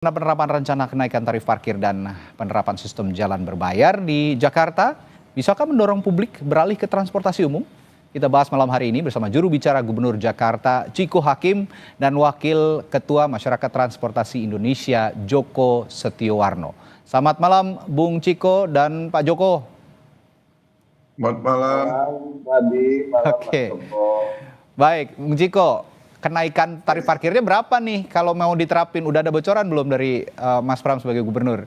Penerapan rencana kenaikan tarif parkir dan penerapan sistem jalan berbayar di Jakarta, bisakah mendorong publik beralih ke transportasi umum? Kita bahas malam hari ini bersama juru bicara Gubernur Jakarta, Ciko Hakim, dan Wakil Ketua Masyarakat Transportasi Indonesia, Joko Setiowarno. Selamat malam, Bung Ciko dan Pak Joko. Selamat malam. Malam, Oke. Baik, Bung Ciko. Kenaikan tarif parkirnya berapa nih kalau mau diterapin? Udah ada bocoran belum dari Mas Pram sebagai gubernur?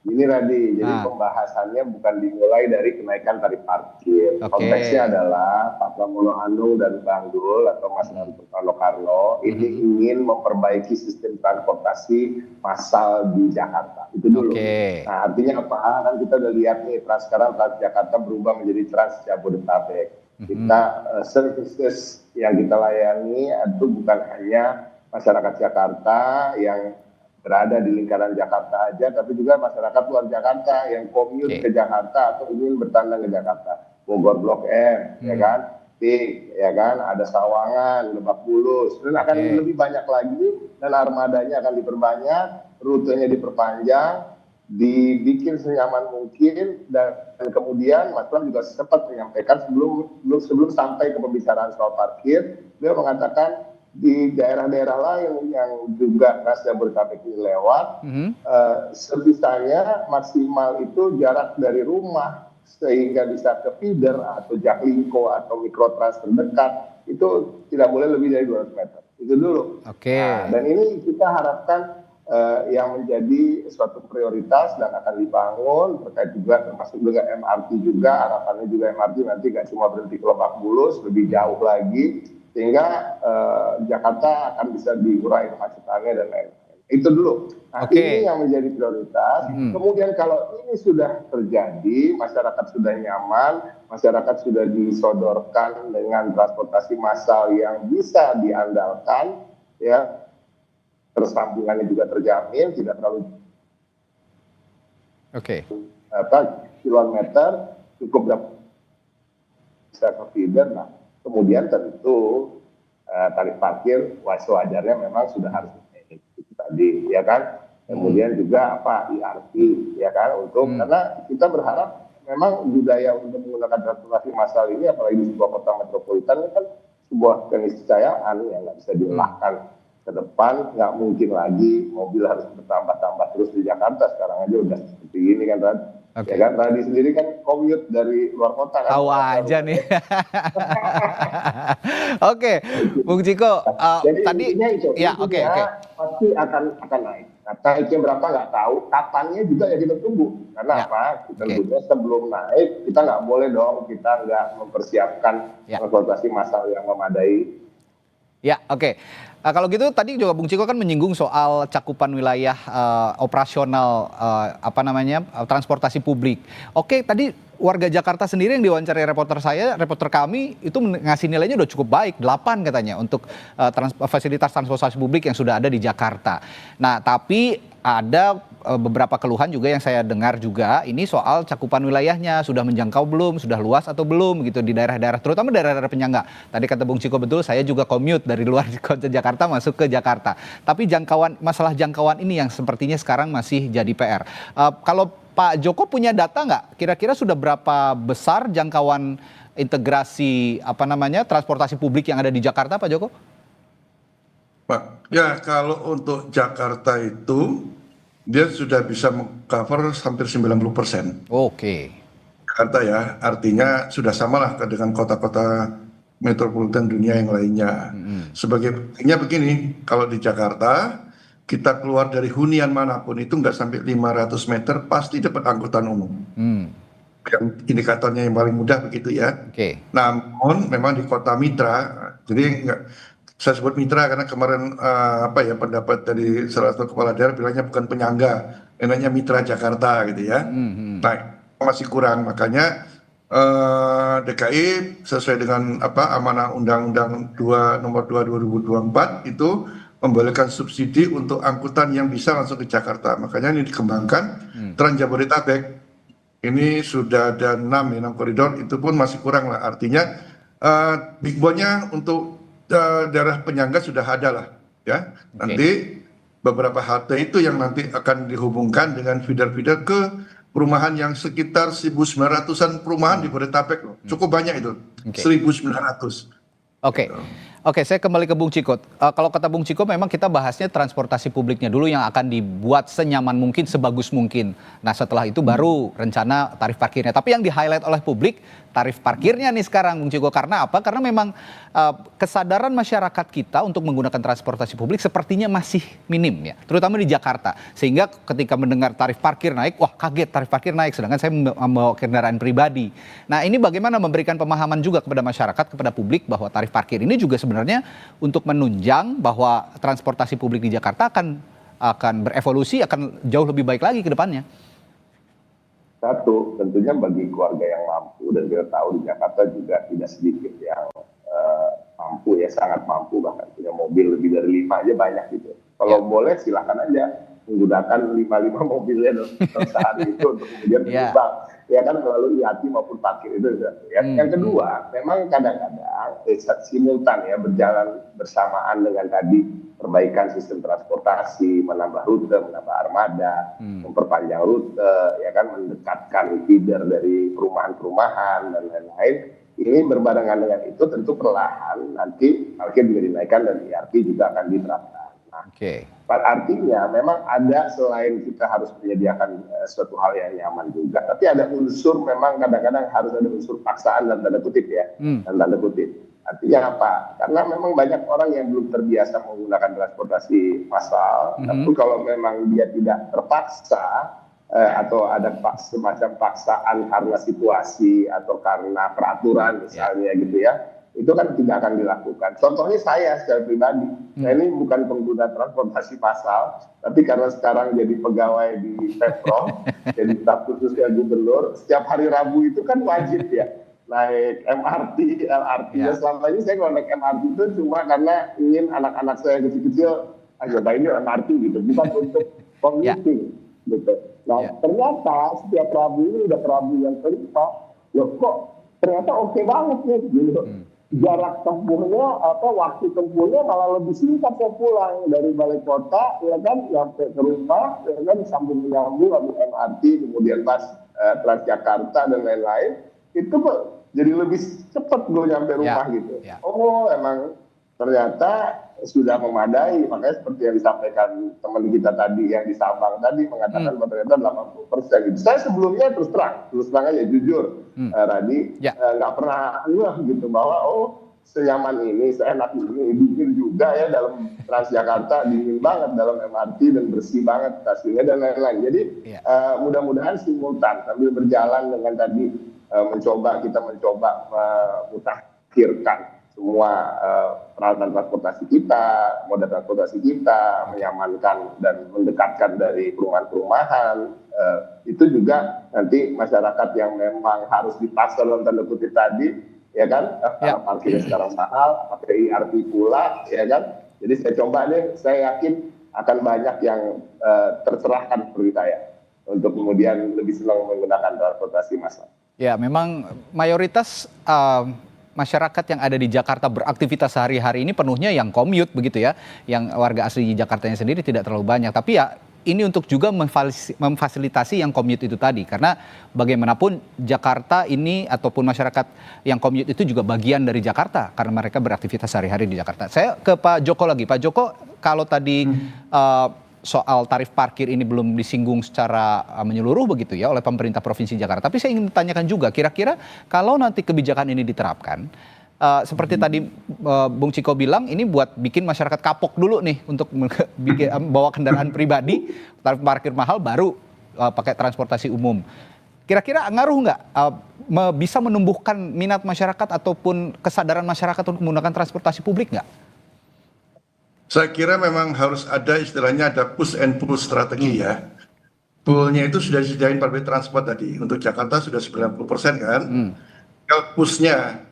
Ini Radi, jadi pembahasannya bukan dimulai dari kenaikan tarif parkir. Konteksnya adalah Pak Pramono Anung dan Bang Dul atau Mas Narto Karno ini ingin memperbaiki sistem transportasi massal di Jakarta. Itu dulu. Nah, artinya apa? Kan kita udah lihat nih, sekarang Transjakarta berubah menjadi Trans Jabodetabek. Kita services yang kita layani itu bukan hanya masyarakat Jakarta yang berada di lingkaran Jakarta aja, tapi juga masyarakat luar Jakarta yang commute ke Jakarta atau ingin bertandang ke Jakarta. Bogor Blok M, ya kan, Pik, ya kan, ada Sawangan, Lebak Bulus, dan akan lebih banyak lagi, dan armadanya akan diperbanyak, rutenya diperpanjang, dibikin senyaman mungkin, dan kemudian Mas Pram juga sempat menyampaikan sebelum sampai ke pembicaraan soal parkir, beliau mengatakan di daerah-daerah lain yang juga Trans Jabodetabek ini lewat, sebisanya maksimal itu jarak dari rumah sehingga bisa ke feeder atau Jaklingko atau mikrotrans terdekat itu tidak boleh lebih dari 200 meter. Itu dulu. Nah, dan ini kita harapkan yang menjadi suatu prioritas dan akan dibangun terkait juga termasuk dengan MRT juga, harapannya juga MRT nanti nggak cuma berhenti ke Lebak Bulus, lebih jauh lagi sehingga Jakarta akan bisa diurai kemacetannya dan lain-lain. Itu dulu. Nah, ini yang menjadi prioritas. Kemudian kalau ini sudah terjadi, masyarakat sudah nyaman, masyarakat sudah disodorkan dengan transportasi massal yang bisa diandalkan, ya, tersambungannya juga terjamin, tidak terlalu kilometer, cukup bisa ke feeder. Nah, kemudian tentu tarif parkir wajarnya memang sudah harus itu tadi, ya kan. Kemudian juga IRP, ya kan, untuk karena kita berharap memang budaya untuk menggunakan transportasi massal ini, apalagi di sebuah kota metropolitan, ini kan sebuah keniscayaan yang nggak bisa dielakkan ke depan. Nggak mungkin lagi mobil harus bertambah-tambah terus di Jakarta. Sekarang aja udah seperti ini kan, Rad. Ya kan, Radi sendiri kan commute dari luar kota kan. Tahu aja nih. Bung Ciko, jadi tadi itu, ya pasti akan naik. Nah, itu berapa nggak tahu, kapannya juga ya kita tunggu. Karena kita tunggu sebelum naik, kita nggak boleh dong, kita nggak mempersiapkan transportasi massal yang memadai. Kalau gitu tadi juga Bung Ciko kan menyinggung soal cakupan wilayah operasional transportasi publik. Tadi warga Jakarta sendiri yang diwawancarai reporter kami itu ngasih nilainya udah cukup baik, 8 katanya untuk fasilitas transportasi publik yang sudah ada di Jakarta. Nah, tapi ada beberapa keluhan juga yang saya dengar juga ini soal cakupan wilayahnya, sudah menjangkau belum, sudah luas atau belum gitu di daerah-daerah, terutama daerah-daerah penyangga. Tadi kata Bung Ciko betul, saya juga commute dari luar kota Jakarta masuk ke Jakarta. Tapi masalah jangkauan ini yang sepertinya sekarang masih jadi PR. Kalau Pak Joko punya data nggak? Kira-kira sudah berapa besar jangkauan integrasi transportasi publik yang ada di Jakarta, Pak Joko? Pak, ya kalau untuk Jakarta itu dia sudah bisa cover hampir 90%. Jakarta ya, artinya sudah samalah dengan kota-kota metropolitan dunia yang lainnya. Sebagai buktinya begini, kalau di Jakarta kita keluar dari hunian manapun itu nggak sampai 500 meter pasti dapat angkutan umum. Yang indikatornya yang paling mudah begitu ya. Namun memang di kota mitra, jadi saya sebut mitra karena kemarin pendapat dari salah satu kepala daerah bilangnya bukan penyangga, namanya mitra Jakarta gitu ya. Nah, masih kurang, makanya DKI sesuai dengan amanah Undang-Undang Nomor 2 2024 itu membolehkan subsidi untuk angkutan yang bisa langsung ke Jakarta. Makanya ini dikembangkan Trans Jabodetabek. Ini sudah ada 6 koridor, itu pun masih kurang lah. Artinya big bone-nya untuk daerah penyangga sudah ada lah ya. Nanti beberapa halte itu yang nanti akan dihubungkan dengan feeder-feeder ke perumahan yang sekitar 1.900-an perumahan di Bodetabek loh. Cukup banyak itu, 1.900. Oke, oke, saya kembali ke Bung Ciko. Kalau kata Bung Ciko, memang kita bahasnya transportasi publiknya dulu yang akan dibuat senyaman mungkin, sebagus mungkin. Nah, setelah itu baru rencana tarif parkirnya. Tapi yang di-highlight oleh publik, tarif parkirnya nih sekarang, Bung Ciko. Karena apa? Karena memang kesadaran masyarakat kita untuk menggunakan transportasi publik sepertinya masih minim ya, terutama di Jakarta. Sehingga ketika mendengar tarif parkir naik, wah kaget tarif parkir naik, sedangkan saya membawa kendaraan pribadi. Nah, ini bagaimana memberikan pemahaman juga kepada masyarakat, kepada publik bahwa tarif parkir ini juga sebenarnya untuk menunjang bahwa transportasi publik di Jakarta akan berevolusi, akan jauh lebih baik lagi ke depannya. Satu, tentunya bagi keluarga yang mampu, dan kita tahu di Jakarta juga tidak sedikit yang mampu ya, sangat mampu, bahkan punya mobil lebih dari 5 aja banyak gitu. Kalau boleh silakan aja menggunakan 5 mobilnya dalam sehari itu untuk kemudian menyumbang, ya kan, melalui IATI maupun parkir itu. Ya. Yang kedua, memang kadang-kadang simultan ya, berjalan bersamaan dengan tadi perbaikan sistem transportasi, menambah rute, menambah armada, memperpanjang rute, ya kan, mendekatkan feeder dari perumahan-perumahan dan lain-lain. Ini berbarengan dengan itu tentu perlahan nanti parkir juga dinaikkan dan IRP juga akan diterapkan. Nah, artinya memang ada, selain kita harus menyediakan suatu hal yang nyaman juga, tapi ada unsur, memang kadang-kadang harus ada unsur paksaan dan tanda kutip ya, dan tanda kutip. Artinya apa? Karena memang banyak orang yang belum terbiasa menggunakan transportasi massal, tapi kalau memang dia tidak terpaksa, atau ada semacam paksaan karena situasi atau karena peraturan misalnya gitu ya, itu kan tidak akan dilakukan. Contohnya saya secara pribadi, saya ini bukan pengguna transportasi massal, tapi karena sekarang jadi pegawai di Pemprov, jadi staf khususnya gubernur, setiap hari Rabu itu kan wajib ya naik MRT, LRT. Dan selama ini saya kalau naik MRT itu cuma karena ingin anak-anak saya yang kecil-kecil, cobain yuk MRT gitu, bukan untuk commuting gitu. Nah, ternyata setiap Rabu ini udah Rabu yang kelima, loh kok ternyata oke banget nih gitu. Jarak tempuhnya atau waktu tempuhnya malah lebih singkat saya pulang dari balai kota, ya kan, sampai ke rumah, ya kan, sambung menyambung ambil MRT, kemudian pas Transjakarta dan lain-lain, itu kok jadi lebih cepat gue nyampe rumah gitu. Oh, emang ternyata sudah memadai. Makanya seperti yang disampaikan teman kita tadi yang di Sabang tadi mengatakan bahwa ternyata 80% gitu. Saya sebelumnya terus terang aja jujur, Radi, nggak pernah gitu bahwa senyaman ini, seenak ini, dingin juga ya dalam Transjakarta, dingin banget dalam MRT dan bersih banget stasiunnya dan lain-lain. Jadi mudah-mudahan simultan sambil berjalan dengan tadi kita mencoba memutakhirkan semua peralatan transportasi kita, moda transportasi kita, menyamankan dan mendekatkan dari perumahan-perumahan. Itu juga nanti masyarakat yang memang harus dipaksa dalam tanda kutip tadi, ya kan, karena parkirnya sekarang mahal, pakai IRP pula, ya kan. Jadi saya coba nih, saya yakin akan banyak yang tercerahkan seperti saya untuk kemudian lebih senang menggunakan transportasi massal. Ya, memang mayoritas masyarakat yang ada di Jakarta beraktivitas sehari-hari ini penuhnya yang commute begitu ya, yang warga asli Jakartanya sendiri tidak terlalu banyak. Tapi ya ini untuk juga memfasilitasi yang commute itu tadi, karena bagaimanapun Jakarta ini ataupun masyarakat yang commute itu juga bagian dari Jakarta karena mereka beraktivitas sehari-hari di Jakarta. Saya ke Pak Joko lagi. Pak Joko, kalau tadi soal tarif parkir ini belum disinggung secara menyeluruh begitu ya oleh pemerintah Provinsi Jakarta. Tapi saya ingin tanyakan juga, kira-kira kalau nanti kebijakan ini diterapkan, seperti tadi Bung Ciko bilang, ini buat bikin masyarakat kapok dulu nih untuk bawa kendaraan pribadi, tarif parkir mahal baru pakai transportasi umum. Kira-kira ngaruh nggak, bisa menumbuhkan minat masyarakat ataupun kesadaran masyarakat untuk menggunakan transportasi publik nggak? Saya kira memang harus ada istilahnya ada push and pull strategi ya. Pull-nya itu sudah disediain public transport tadi. Untuk Jakarta sudah 90% kan. Kalau push-nya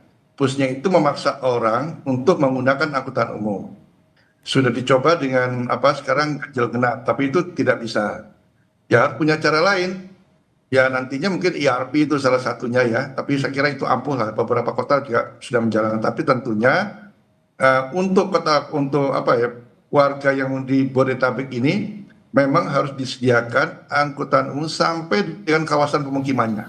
itu memaksa orang untuk menggunakan angkutan umum. Sudah dicoba dengan sekarang ganjil genap, tapi itu tidak bisa. Ya punya cara lain. Ya nantinya mungkin IRP itu salah satunya ya. Tapi saya kira itu ampuh lah. Beberapa kota juga sudah menjalankan. Tapi tentunya untuk warga yang di Bodetabek ini memang harus disediakan angkutan umum sampai dengan kawasan pemukimannya.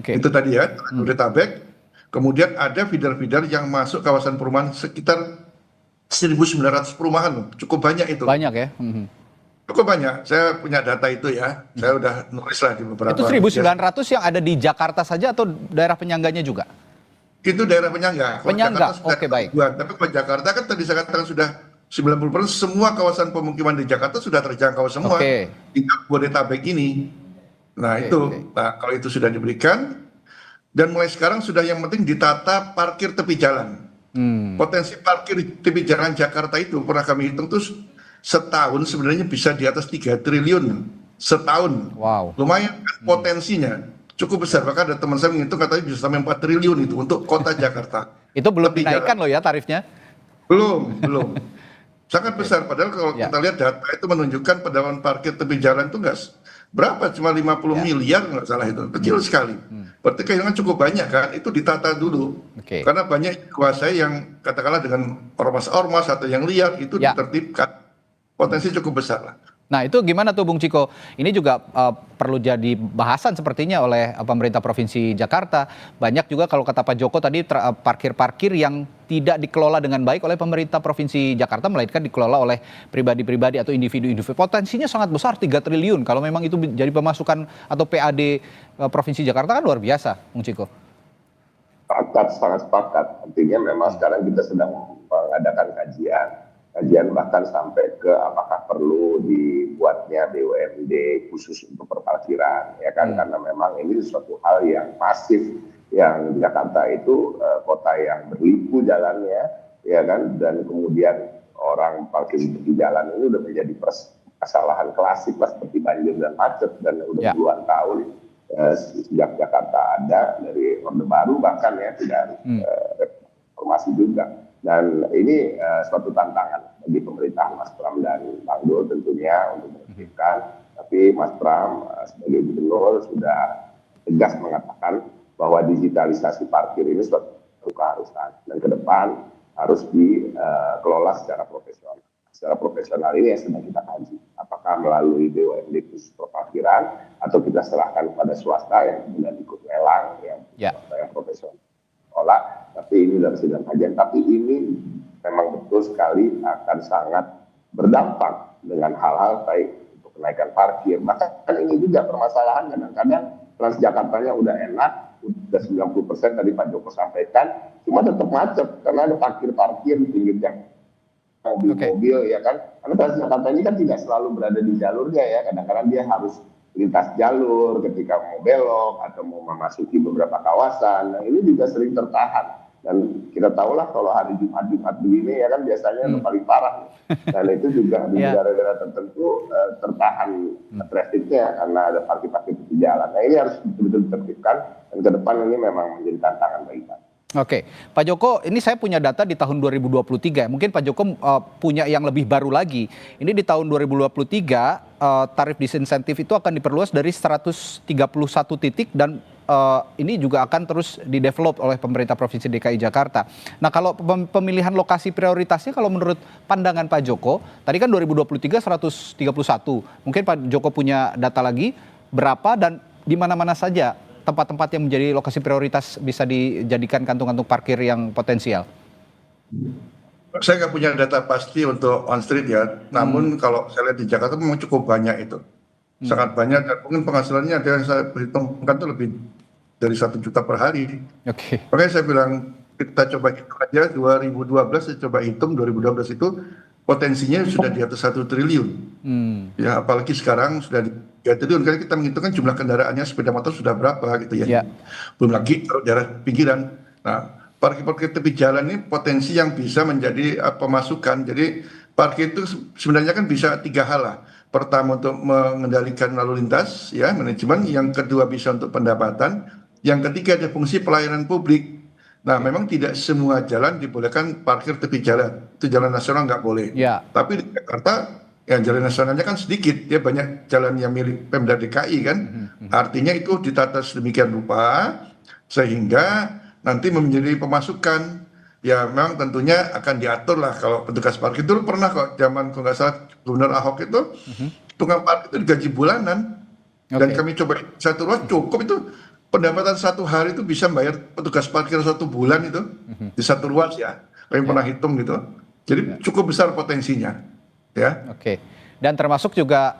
Itu tadi ya, Bodetabek. Kemudian ada feeder-feeder yang masuk kawasan perumahan sekitar 1.900 perumahan loh. Cukup banyak itu. Banyak ya? Cukup banyak. Saya punya data itu ya. Saya udah nulis lah di beberapa. Itu 1.900 yang ada di Jakarta saja atau daerah penyangganya juga? Itu daerah penyangga. Penyangga, oke baik. Tapi kalau Jakarta kan tadi saya katakan sudah 90% semua kawasan pemukiman di Jakarta sudah terjangkau semua. Tinggal Bodetabek ini. Nah itu, nah, kalau itu sudah diberikan, dan mulai sekarang sudah yang penting ditata parkir tepi jalan. Potensi parkir tepi jalan Jakarta itu pernah kami hitung tuh setahun sebenarnya bisa di atas 3 triliun setahun. Wow. Lumayan kan potensinya cukup besar. Bahkan ada teman saya menghitung katanya bisa sampai 4 triliun itu untuk kota Jakarta. Itu belum dinaikkan loh ya tarifnya? Belum. Sangat besar. Padahal kalau kita lihat data itu menunjukkan pendapat parkir tepi jalan itu enggak berapa, cuma 50 miliar nggak salah itu. Kecil sekali. Berarti kehilangan cukup banyak kan, itu ditata dulu. Karena banyak kuasa yang katakanlah dengan ormas-ormas atau yang liar itu ditertibkan. Potensi cukup besar lah. Nah itu gimana tuh Bung Ciko? Ini juga perlu jadi bahasan sepertinya oleh pemerintah Provinsi Jakarta. Banyak juga kalau kata Pak Joko tadi parkir-parkir yang tidak dikelola dengan baik oleh pemerintah Provinsi Jakarta, melainkan dikelola oleh pribadi-pribadi atau individu-individu. Potensinya sangat besar, 3 triliun. Kalau memang itu jadi pemasukan atau PAD Provinsi Jakarta kan luar biasa, Bung Ciko. Sangat sepakat. Artinya memang sekarang kita sedang mengadakan kajian bahkan sampai ke apakah perlu dibuatnya BUMD khusus untuk perparkiran, ya kan? Karena memang ini suatu hal yang masif, yang Jakarta itu kota yang berliku jalannya, ya kan? Dan kemudian orang parkir di jalan ini udah menjadi kesalahan klasik lah, seperti banjir dan macet, dan udah puluhan tahun sejak Jakarta ada, dari Orde Baru bahkan ya, tidak reformasi juga. Dan ini suatu tantangan bagi pemerintah Mas Pram dan Bang Dul tentunya untuk menertibkan. Tapi Mas Pram sebagai gubernur sudah tegas mengatakan bahwa digitalisasi parkir ini suatu keharusan, dan ke depan harus dikelola secara profesional. Secara profesional ini yang sedang kita kaji. Apakah melalui BUMD khusus perparkiran atau kita serahkan kepada swasta yang kemudian ikut lelang yang profesional. Tapi ini dalam sidang kajian. Tapi ini memang betul sekali akan sangat berdampak dengan hal-hal baik untuk kenaikan parkir. Bahkan ini juga permasalahan kadang-kadang Transjakartanya udah enak, udah 90% tadi Pak Joko sampaikan, cuma tetap macet karena ada parkir-parkir di pinggir jalan, mobil-mobil ya kan. Karena Transjakarta ini kan tidak selalu berada di jalurnya ya, kadang-kadang dia harus lintas jalur ketika mau belok atau mau memasuki beberapa kawasan. Nah ini juga sering tertahan, dan kita tahulah kalau hari Jumat begini ya kan biasanya itu paling parah, dan itu juga di daerah-daerah tertentu tertahan trafficnya karena ada parkir-parkir di jalan. Nah ini harus betul-betul ditertibkan, dan ke depan ini memang menjadi tantangan bagi kita. Oke, Pak Joko, ini saya punya data di tahun 2023. Mungkin Pak Joko punya yang lebih baru lagi. Ini di tahun 2023 tarif disinsentif itu akan diperluas dari 131 titik, dan ini juga akan terus didevelop oleh pemerintah Provinsi DKI Jakarta. Nah, kalau pemilihan lokasi prioritasnya, kalau menurut pandangan Pak Joko, tadi kan 2023 131. Mungkin Pak Joko punya data lagi berapa dan di mana-mana saja tempat-tempat yang menjadi lokasi prioritas bisa dijadikan kantung-kantung parkir yang potensial? Saya nggak punya data pasti untuk on street ya. Namun kalau saya lihat di Jakarta memang cukup banyak itu. Sangat banyak, dan mungkin penghasilannya ada yang saya perhitungkan itu lebih dari 1 juta per hari. Makanya saya bilang kita coba hitung aja 2012, saya coba hitung 2012 itu potensinya sudah di atas 1 triliun. Ya, apalagi sekarang sudah di 3 triliun. Karena kita menghitungkan jumlah kendaraannya sepeda motor sudah berapa gitu ya. Belum lagi daerah pinggiran. Nah, parkir-parkir tepi jalan ini potensi yang bisa menjadi pemasukan. Jadi parkir itu sebenarnya kan bisa 3 hal lah. Pertama untuk mengendalikan lalu lintas, ya manajemen. Yang kedua bisa untuk pendapatan. Yang ketiga ada fungsi pelayanan publik. Nah, memang tidak semua jalan dibolehkan parkir tepi jalan. Itu jalan nasional nggak boleh. Tapi di Jakarta, ya jalan nasionalnya kan sedikit. Ya banyak jalan yang milik Pemda DKI kan. Artinya itu ditata sedemikian rupa sehingga nanti menjadi pemasukan. ya memang tentunya akan diatur lah kalau petugas parkir. Dulu pernah kok zaman kalau nggak salah Gubernur Ahok itu tukang parkir itu digaji bulanan. Dan kami coba satu ruas cukup itu pendapatan satu hari itu bisa bayar petugas parkir 1 bulan itu di satu ruas ya. Kami pernah hitung gitu. Jadi cukup besar potensinya, ya. Oke. Dan termasuk juga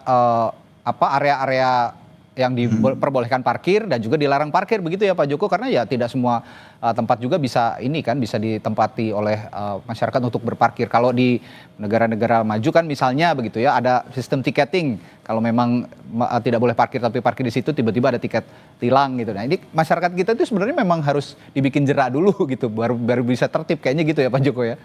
area-area yang diperbolehkan parkir dan juga dilarang parkir begitu ya Pak Joko, karena ya tidak semua tempat juga bisa ditempati oleh masyarakat untuk berparkir. Kalau di negara-negara maju kan misalnya begitu ya, ada sistem tiketing. Kalau memang tidak boleh parkir tapi parkir di situ, tiba-tiba ada tiket tilang gitu. Nah, ini masyarakat kita itu sebenarnya memang harus dibikin jera dulu gitu, baru bisa tertib kayaknya gitu ya Pak Joko ya.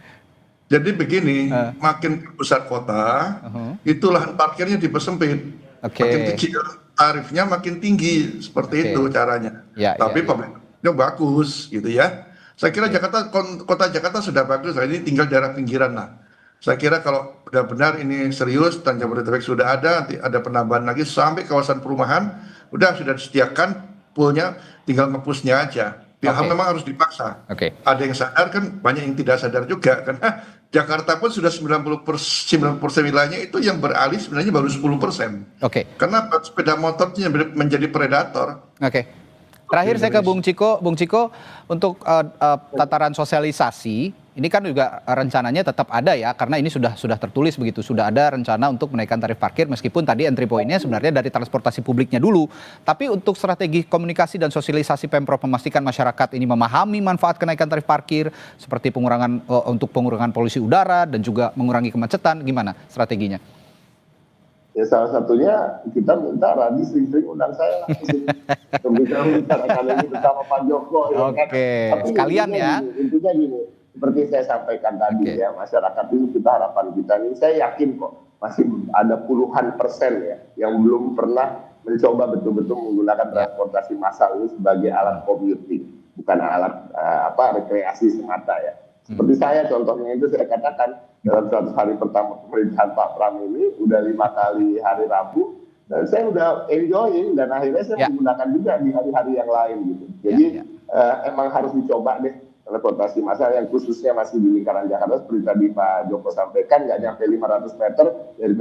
Jadi begini, makin ke pusat kota, itu lahan parkirnya dipersempit. Makin kecil, tarifnya makin tinggi, seperti itu caranya. Tapi pemerintahnya bagus gitu ya. Saya kira Jakarta, kota Jakarta sudah bagus, ini tinggal daerah pinggiran lah. Saya kira kalau benar-benar ini serius, dan Jabodetabek sudah ada, nanti ada penambahan lagi sampai kawasan perumahan, sudah disediakan poolnya, tinggal ngepusnya aja. Memang harus dipaksa. Ada yang sadar kan, banyak yang tidak sadar juga, karena Jakarta pun sudah 90% wilayahnya itu yang beralih sebenarnya baru 10%. Karena sepeda motor itu menjadi predator. Terakhir saya ke Bung Ciko. Bung Ciko, untuk tataran sosialisasi, ini kan juga rencananya tetap ada ya, karena ini sudah tertulis begitu, sudah ada rencana untuk menaikkan tarif parkir, meskipun tadi entry point-nya sebenarnya dari transportasi publiknya dulu. Tapi untuk strategi komunikasi dan sosialisasi Pemprov memastikan masyarakat ini memahami manfaat kenaikan tarif parkir, seperti untuk pengurangan polusi udara dan juga mengurangi kemacetan, gimana strateginya? Ya salah satunya kita minta Radi sering-sering undang saya langsung. Kita membicarakan ini bersama Pak Joko. Sekalian ya. Intinya gini, seperti saya sampaikan tadi ya, masyarakat itu kita harapan kita ini, saya yakin kok masih ada puluhan persen ya yang belum pernah mencoba betul-betul menggunakan transportasi massal ini sebagai alat commuting, bukan alat rekreasi semata ya. Seperti saya contohnya itu saya katakan dalam 100 hari pertama pemerintahan Pak Pram ini udah 5 kali hari Rabu dan saya udah enjoying dan akhirnya saya menggunakan juga di hari-hari yang lain gitu. Jadi emang harus dicoba deh transportasi massal yang khususnya masih di lingkaran Jakarta, seperti tadi Pak Joko sampaikan, nggak nyampe 500 meter dari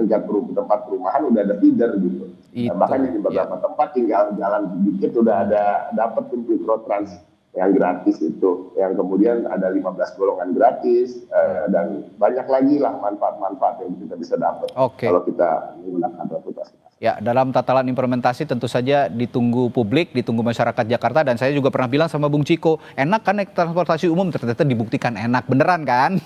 tempat perumahan udah ada feeder gitu. Bahkan di beberapa tempat tinggal jalan sedikit udah ada dapat Mikrotrans yang gratis itu, yang kemudian ada 15 golongan gratis, dan banyak lagi lah manfaat-manfaat yang kita bisa dapat kalau kita menggunakan transportasi. Ya, dalam tataran implementasi tentu saja ditunggu publik, ditunggu masyarakat Jakarta, dan saya juga pernah bilang sama Bung Ciko, enak kan naik transportasi umum, ternyata dibuktikan enak, beneran kan?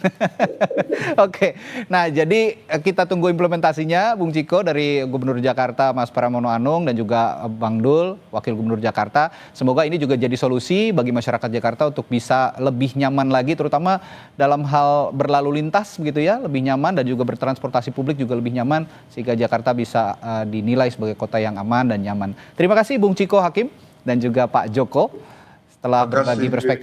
Nah jadi kita tunggu implementasinya Bung Ciko dari Gubernur Jakarta Mas Pramono Anung dan juga Bang Dul, Wakil Gubernur Jakarta. Semoga ini juga jadi solusi bagi masyarakat Jakarta untuk bisa lebih nyaman lagi, terutama dalam hal berlalu lintas begitu ya, lebih nyaman, dan juga bertransportasi publik juga lebih nyaman, sehingga Jakarta bisa dinilai sebagai kota yang aman dan nyaman. Terima kasih Bung Ciko Hakim dan juga Pak Joko setelah berbagi perspektif.